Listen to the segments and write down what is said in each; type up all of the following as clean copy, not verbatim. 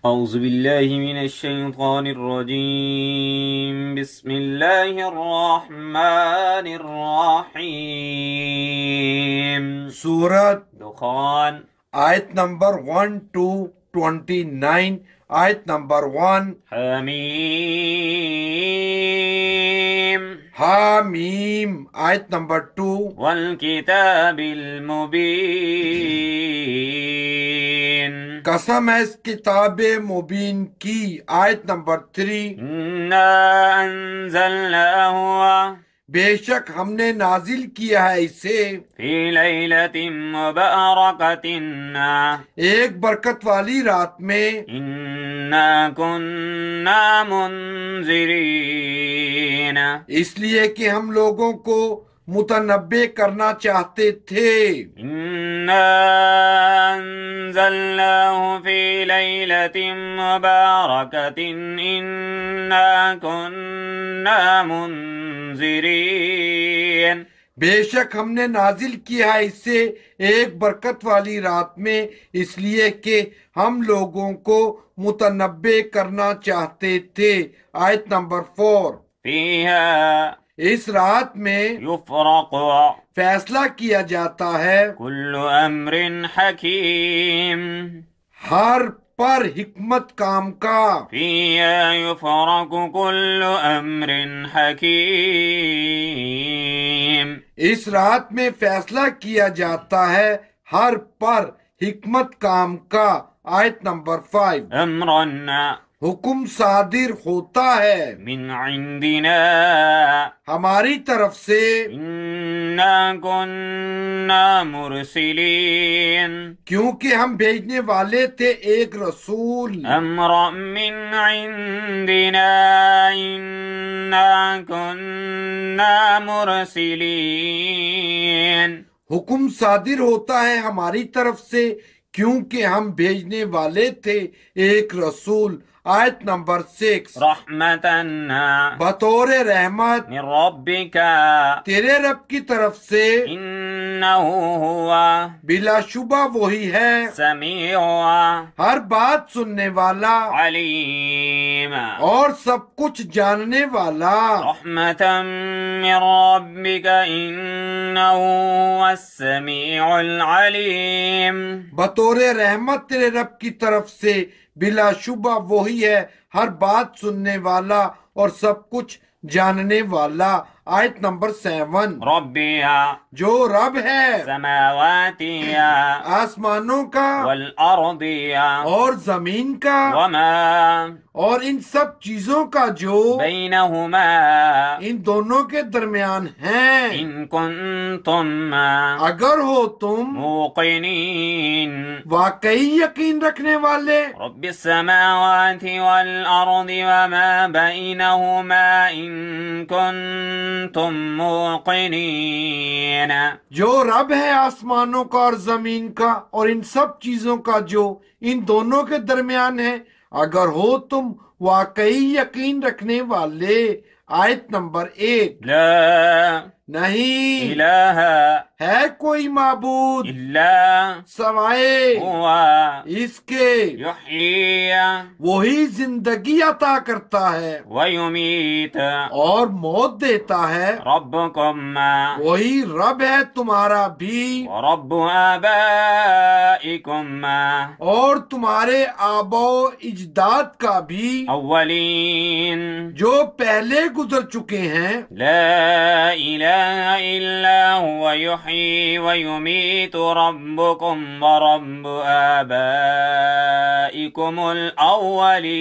أعوذ بالله من الشيطان الرجيم بسم الله الرحمن الرحيم سورت دخان آیت نمبر 1 to 29. آیت نمبر 1 حمیم حامیم. آیت نمبر 2 والکتاب المبین قسم ہے اس کتاب مبین کی. آیت نمبر 3 انا انزلناہ بے شک ہم نے نازل کیا ہے اسے فی لیلۃ مبارکۃ ایک برکت والی رات میں. انا کنا منذرین اس لیے کہ ہم لوگوں کو متنبع کرنا چاہتے تھے. انا انزلناہ فی لیلۃ مبارکۃ انا کنا منذرین بے شک ہم نے نازل کیا ہے اسے ایک برکت والی رات میں اس لیے کہ ہم لوگوں کو متنبع کرنا چاہتے تھے. آیت نمبر 4 فیہا اس رات میں یفرق فیصلہ کیا جاتا ہے کل امر حکیم ہر پر حکمت کام کا. فیہا یفرق کل امر حکیم اس رات میں فیصلہ کیا جاتا ہے ہر پر حکمت کام کا. آیت نمبر 5 امرا حکم صادر ہوتا ہے من عندنا ہماری طرف سے. انا كنا مرسلین کیونکہ ہم بھیجنے والے تھے ایک رسول. امرا من عندنا انا كنا مرسلین حکم صادر ہوتا ہے ہماری طرف سے کیونکہ ہم بھیجنے والے تھے ایک رسول. آیت نمبر 6 رحمتا بطور رحمت من ربک تیرے رب کی طرف سے. انہ ہوا بلا شبہ وہی ہے سمیع ہر بات سننے والا علیم اور سب کچھ جاننے والا. رحمتا من ربک انہ ہوا السمیع العلیم بطور رحمت تیرے رب کی طرف سے بلا شبہ وہی ہے ہر بات سننے والا اور سب کچھ جاننے والا. آیت نمبر 7 ربیا جو رب ہے سماواتیا آسمانوں کا والارضیا اور زمین کا وما اور ان سب چیزوں کا جو بینہما ان دونوں کے درمیان ہیں. ان کنتم اگر ہو تم موقنین واقعی یقین رکھنے والے رب السماوات والارض وما بینہما ان کنتم موقنین جو رب ہے آسمانوں کا اور زمین کا اور ان سب چیزوں کا جو ان دونوں کے درمیان ہے اگر ہو تم واقعی یقین رکھنے والے. آیت نمبر 8 لا نہیں الہ ہے کوئی معبود الا سوائے ہوا اس کے یحیی وہی زندگی عطا کرتا ہے ویمیت اور موت دیتا ہے. ربکم وہی رب ہے تمہارا بھی ورب آبائکم اور تمہارے آباء و اجداد کا بھی اولین جو پہلے گزر چکے ہیں. لا الہ الا هو یحیی ویمیت ربکم ورب آبائکم الاولین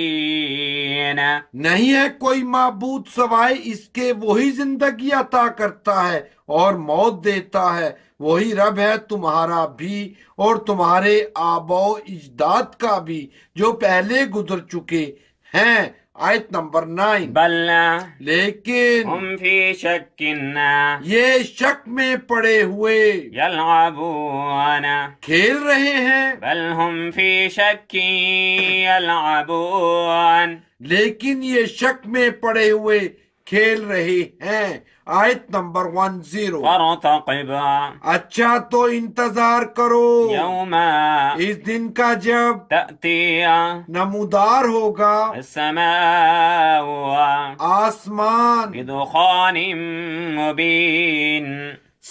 نہیں ہے کوئی معبود سوائے اس کے وہی زندگی عطا کرتا ہے اور موت دیتا ہے. وہی رب ہے تمہارا بھی اور تمہارے آباء و اجداد کا بھی جو پہلے گزر چکے ہیں. آیت نمبر 9 بل لیکن ہم فی شک یہ شک میں پڑے ہوئے یلعبون کھیل رہے ہیں. بل ہم فی شک یلعبون لیکن یہ شک میں پڑے ہوئے کھیل رہے ہیں۔ آیت نمبر 10۔ فارتقب اچھا تو انتظار کرو يوم اس دن کا جب تأتي نمودار ہوگا السماء آسمان بدخان مبين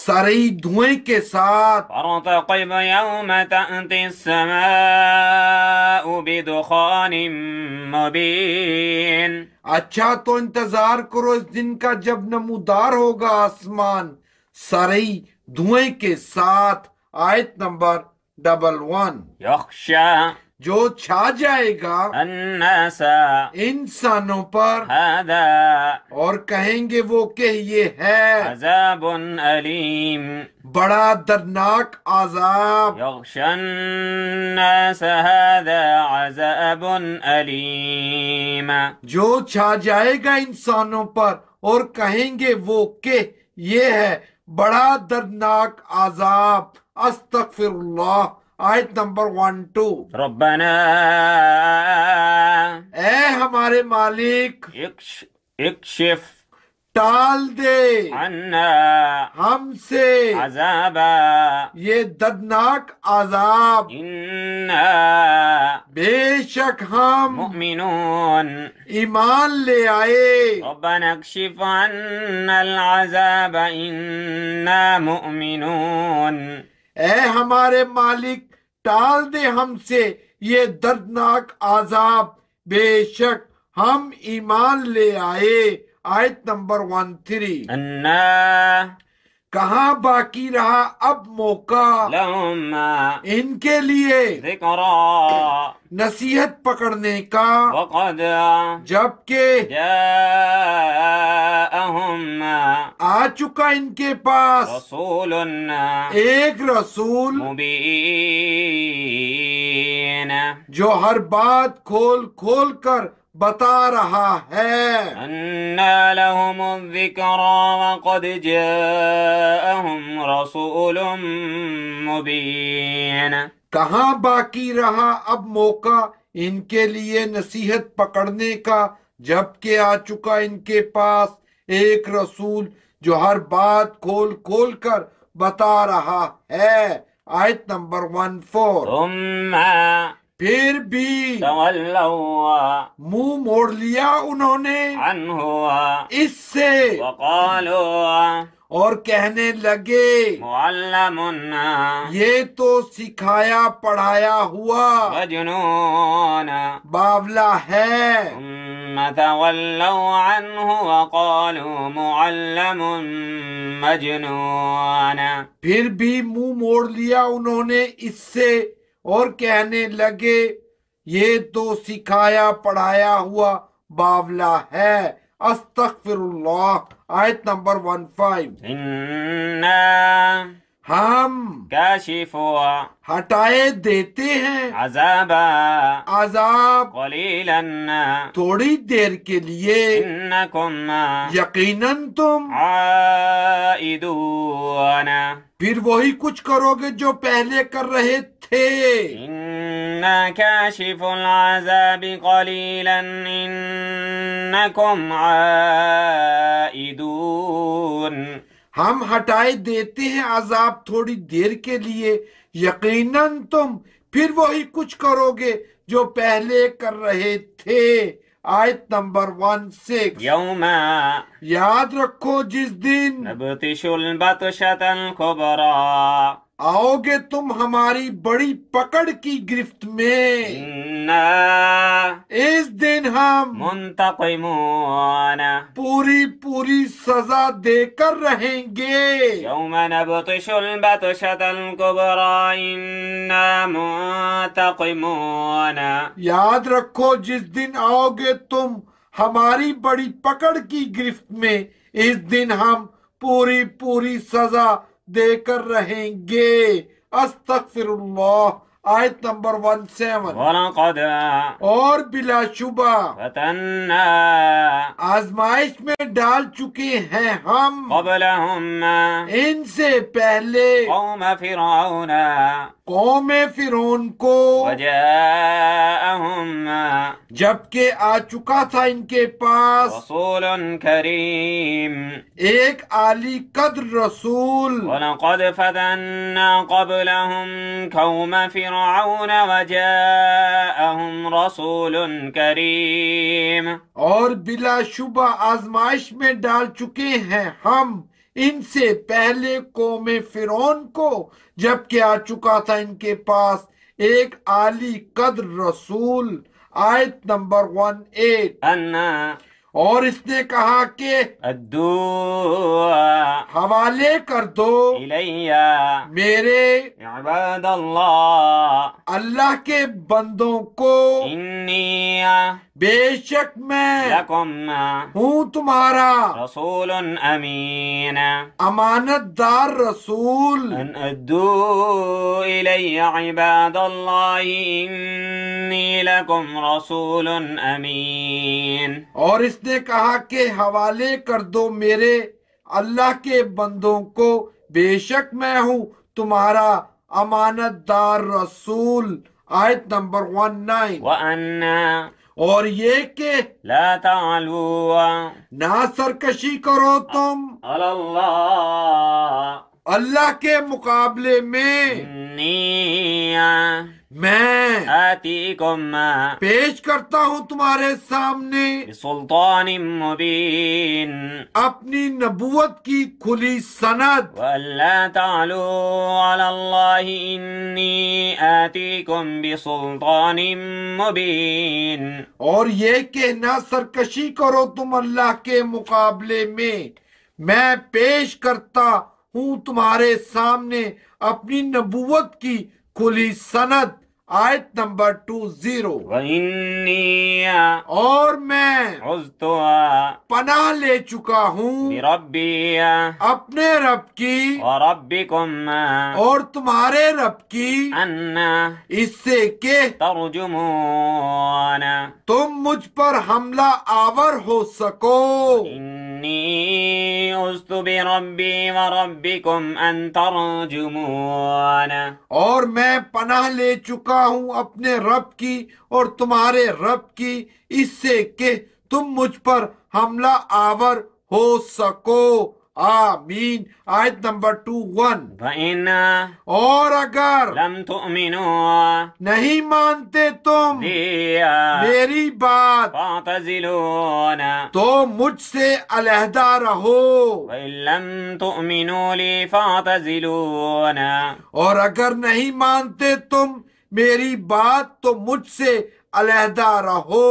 سرئی دھوئیں کے ساتھ۔ فارتقب يوم تأتي السماء بدخان مبين اچھا تو انتظار کرو اس دن کا جب نمودار ہوگا آسمان سرئی دھوئیں کے ساتھ۔ آیت نمبر 11۔ يخشى جو چھا جائے گا الناس انسانوں پر هذا اور کہیں گے وہ کہ یہ ہے عذاب أليم بڑا دردناک عذاب۔ يغشى الناس هذا عذاب أليم جو چھا جائے گا انسانوں پر اور کہیں گے وہ کہ یہ ہے بڑا دردناک عذاب۔ استغفر اللہ۔ آیت نمبر 12۔ ربنا اے ہمارے مالک اکشف ٹال دے عنا ہم سے عذابا یہ دردناک عذاب، إنا بے شک ہم مؤمنون ایمان لے آئے۔ ربنا اكشف عنا العذاب إنا مؤمنون اے ہمارے مالک ٹال دے ہم سے یہ دردناک عذاب، بے شک ہم ایمان لے آئے۔ آیت نمبر 13۔ أنا کہاں باقی رہا اب موقع لهم ان کے لیے ذكرى نصیحت پکڑنے کا، وقد جبکہ جاءهم آ چکا ان کے پاس رسول ایک رسول مبين جو ہر بات کھول کھول کر بتا رہا ہے۔ أنا لهم الذكرى وقد جاءهم رسول مبين کہاں باقی رہا اب موقع ان کے لیے نصیحت پکڑنے کا، جبکہ آ چکا ان کے پاس ایک رسول جو ہر بات کھول کھول کر بتا رہا ہے۔ آیت نمبر 14۔ ثم پھر بھی تولوا منہ موڑ لیا انہوں نے عنه اس سے وقالوا اور کہنے لگے معلم یہ تو سکھایا پڑھایا ہوا مجنون باولا ہے۔ ثم تولوا عنه وقالوا معلم مجنون پھر بھی منہ موڑ لیا انہوں نے اس سے اور کہنے لگے یہ تو سکھایا پڑھایا ہوا باولا ہے۔ استغفر اللہ۔ آیت نمبر 15۔ إنا ہم كاشف ہٹائے دیتے ہیں عذابا عذاب قليلا تھوڑی دیر کے لیے، إنكم یقیناً تم عائدون پھر وہی کچھ کرو گے جو پہلے کر رہے تھے۔ إنا كاشف العذاب قليلا إنكم عائدون ہم ہٹائے دیتے ہیں عذاب تھوڑی دیر کے لیے، یقیناً تم پھر وہی کچھ کرو گے جو پہلے کر رہے تھے۔ آیت نمبر 16۔ يوم یاد رکھو جس دن نبطش البطشة الكبرى آؤ گے تم ہماری بڑی پکڑ کی گرفت میں، إنا اس دن ہم منتقمون پوری پوری سزا دے کر رہیں گے۔ يوم نبطش البطشة الكبرى إنا منتقمون یاد رکھو جس دن آؤ گے تم ہماری بڑی پکڑ کی گرفت میں، اس دن ہم پوری پوری سزا دے کر رہیں گے۔ استغفر اللہ۔ آیت نمبر 17۔ ولقد اور بلا شبہ فتنا آزمائش میں ڈال چکے ہیں ہم قبلهم ان سے پہلے قوم فرعون قوم فرعون کو، وجاءهم جبکہ آ چکا تھا ان کے پاس رسول كريم ایک عالی قدر رسول. ولقد فتنا قبلهم قوم فرعون وجاءهم رسول كريم. اور بلا شبہ آزمائش میں ڈال چکے ہیں ہم ان سے پہلے قوم فرعون کو، جبکہ آ چکا تھا ان کے پاس ایک عالی قدر رسول. آیت نمبر 18. أنا اور اس نے کہا کہ أدوا حوالے کر دو إلي میرے عباد الله اللہ کے بندوں کو، إني بے شک میں لكم ہوں تمہارا رسول أمين امانت دار رسول. أن أدوا إلي عباد الله إني لكم رسول أمين. اور اس نے کہا کہ حوالے کر دو میرے اللہ کے بندوں کو، بے شک میں ہوں تمہارا امانت دار رسول. آیت نمبر 19. وأن اور یہ کہ لا تعلوا نہ سرکشی کرو تم على الله اللہ کے مقابلے میں، إني میں آتيكم پیش کرتا ہوں تمہارے سامنے بسلطان مبين اپنی نبوت کی کھلی سند. وألا تعلوا على الله إني آتيكم بسلطان مبين. اور یہ کہ نہ سرکشی کرو تم اللہ کے مقابلے میں پیش کرتا ہوں تمہارے سامنے اپنی نبوت کی کھلی سند. آیت نمبر 20. وإني اور میں عزت پناہ لے چکا ہوں بربي اپنے رب کی وربكم اور تمہارے رب کی، أن اس سے کہ ترجمون. تم مجھ پر حملہ آور ہو سکو. إني عزت بربي وربكم أن ترجمون. اور میں پناہ لے چکا ہوں اپنے رب کی اور تمہارے رب کی، اس سے کہ تم مجھ پر حملہ آور ہو سکو. آمین. آیت نمبر 21. فإن اور اگر لم تؤمنوا نہیں مانتے تم بي میری بات فاعتزلون. تو مجھ سے علیحدہ رہو. وإن لم تؤمنوا لي فاعتزلون. اور اگر نہیں مانتے تم میری بات تو مجھ سے علیحدہ رہو.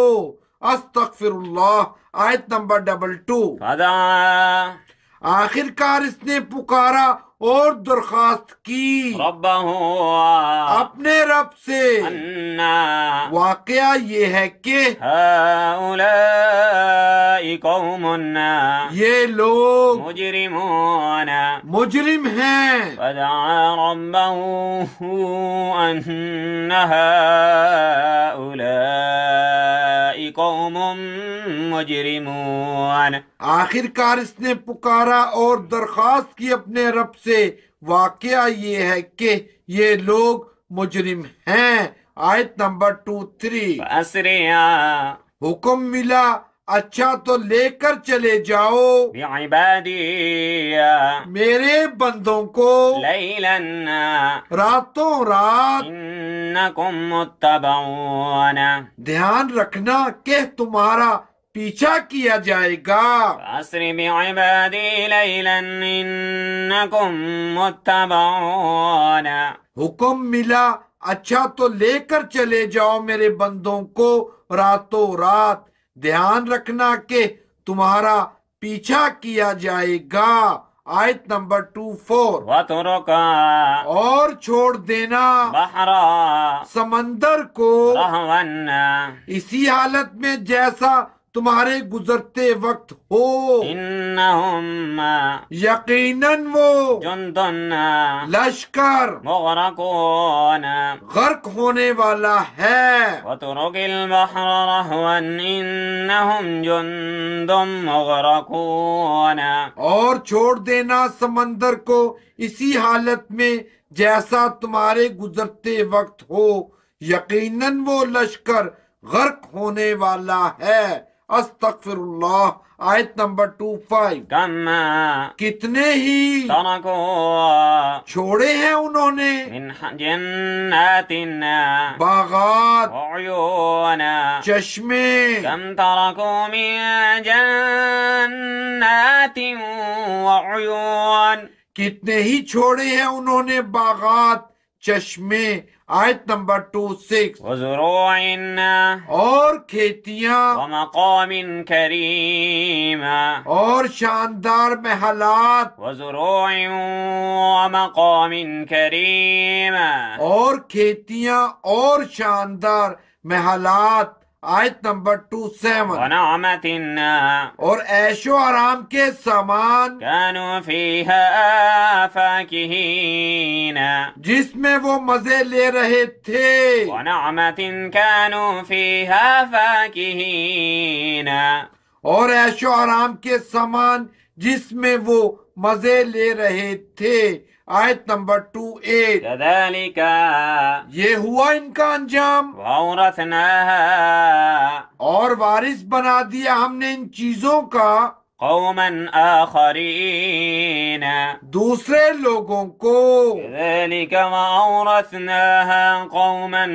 استغفر اللہ. آیت نمبر 22. فدعا آخر کار اس نے پکارا اور درخواست کی ربه اپنے رب سے. أن واقعہ یہ ہے کہ هؤلاء قوم یہ لوگ مجرمون. مجرم ہیں. فدعا ربه أن هؤلاء قوم مجرمون. آخر کار اس نے پکارا اور درخواست کی اپنے رب سے. واقعہ یہ ہے کہ یہ لوگ مجرم ہیں. آیت نمبر 23. فأسرع حکم ملا اچھا تو لے کر چلے جاؤ بعبادي میرے بندوں کو ليلا راتوں رات. إنكم متبعون. دھیان رکھنا کہ تمہارا پیچھا کیا جائے گا. فأسر بعبادي ليلا إنكم متبعون. حکم ملا اچھا تو لے کر چلے جاؤ میرے بندوں کو راتوں رات. دھیان رکھنا کہ تمہارا پیچھا کیا جائے گا. آیت نمبر 24. واترك اور چھوڑ دینا بحرا سمندر کو رهوا اسی حالت میں جیسا تمہارے گزرتے وقت ہو. إنهم یقیناً وہ جند لشکر مغرقون. غرق ہونے والا ہے. واترك البحر رهوا إنهم جند مغرقون. اور چھوڑ دینا سمندر کو اسی حالت میں جیسا تمہارے گزرتے وقت ہو. یقیناً وہ لشکر غرق ہونے والا ہے۔ استغفر اللہ، آیت نمبر 25۔ كم کتنے ہی تركوا چھوڑے ہیں انہوں نے من جنات باغات، وعيون چشمے، كم تركوا من جنات وعيون کتنے ہی چھوڑے ہیں انہوں نے باغات، چشمے۔ آیت نمبر 26۔ وزروع اور کھیتیاں ومقام كريم اور شاندار محلات، وزروع ومقام كريم اور کھیتیاں اور شاندار محلات۔ آیت نمبر 27۔ ونعمة اور عیش و آرام کے سامان كانوا فيها فاكهين جس میں وہ مزے لے رہے تھے، ونعمة كانوا فيها فاكهين اور عیش و آرام کے سامان جس میں وہ مزے لے رہے تھے۔ آیت نمبر 28۔ كذلك یہ ہوا ان کا انجام، وأورثناها اور وارث بنا دیا ہم نے ان چیزوں کا قوما آخرين دوسرے لوگوں کو۔ كذلك وأورثناها قوما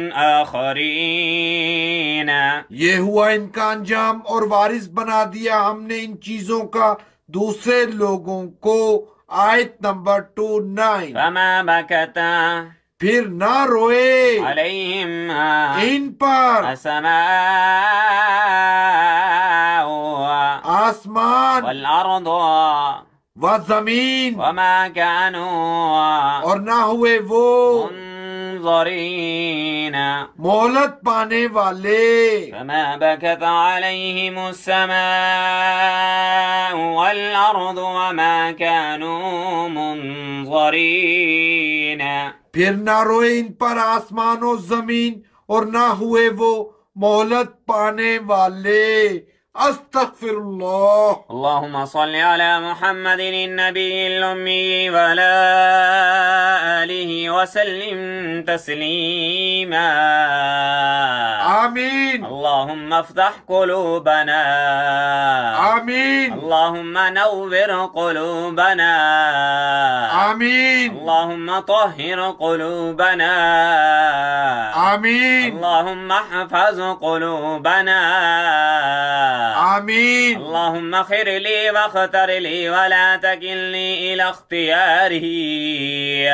آخرين یہ ہوا ان کا انجام، اور وارث بنا دیا ہم نے ان چیزوں کا دوسرے لوگوں کو۔ آیت نمبر 29۔ فما بكت پھر نہ روئے عليهم ان پر السماء آسمان والأرض و زمین، وما كانوا اور نہ ہوئے وہ منظرين مہلت پانے والے۔ فما بكت عليهم السماء والأرض وما كانوا منظرين پھر نہ روئے ان پر آسمان و زمین، اور نہ ہوئے وہ مہلت پانے والے۔ استغفر اللہ۔ اللهم صل على محمد النبي الأمي وعلى آله وسلم تسليما آمین اللهم افتح قلوبنا آمین اللهم نور قلوبنا آمین اللهم طهر قلوبنا آمین اللهم احفظ قلوبنا آمین اللهم خير لي واختر لي ولا تكلني إلى اختياري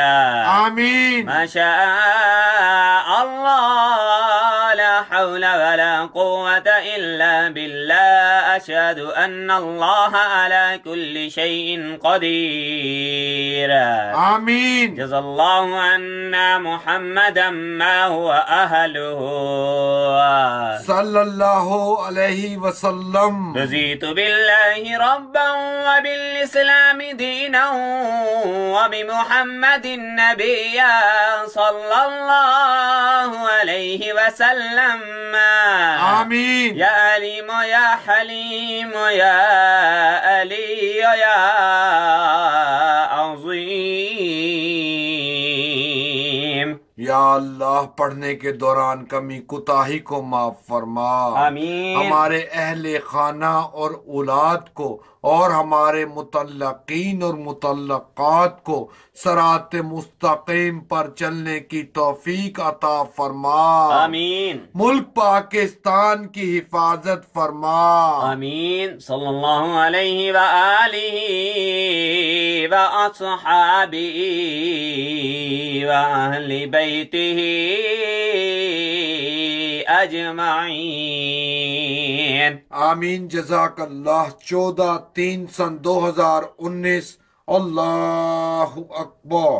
آمین ما شاء الله لا حول ولا قوة إلا بالله أشهد أن الله على كل شيء قدير آمین جزا الله عنا محمدا ما هو أهله صلی اللہ علیہ وسلم۔ رضيت بالله ربا وبالإسلام دينا وبمحمد نبيا صلى الله عليه وسلم آمین يا عليم يا حليم يا علي يا عظيم یا اللہ، پڑھنے کے دوران کمی کوتاہی کو معاف فرما، آمین۔ ہمارے اہل خانہ اور اولاد کو اور ہمارے متعلقین اور متعلقات کو صراط مستقیم پر چلنے کی توفیق عطا فرما، آمین ملک پاکستان کی حفاظت فرما۔ آمین صلی اللہ علیہ وآلہ وأصحابہ وأہل بیتہ اجمعین۔ آمین۔ جزاک اللہ۔ 14/3/2019۔ اللہ اکبر۔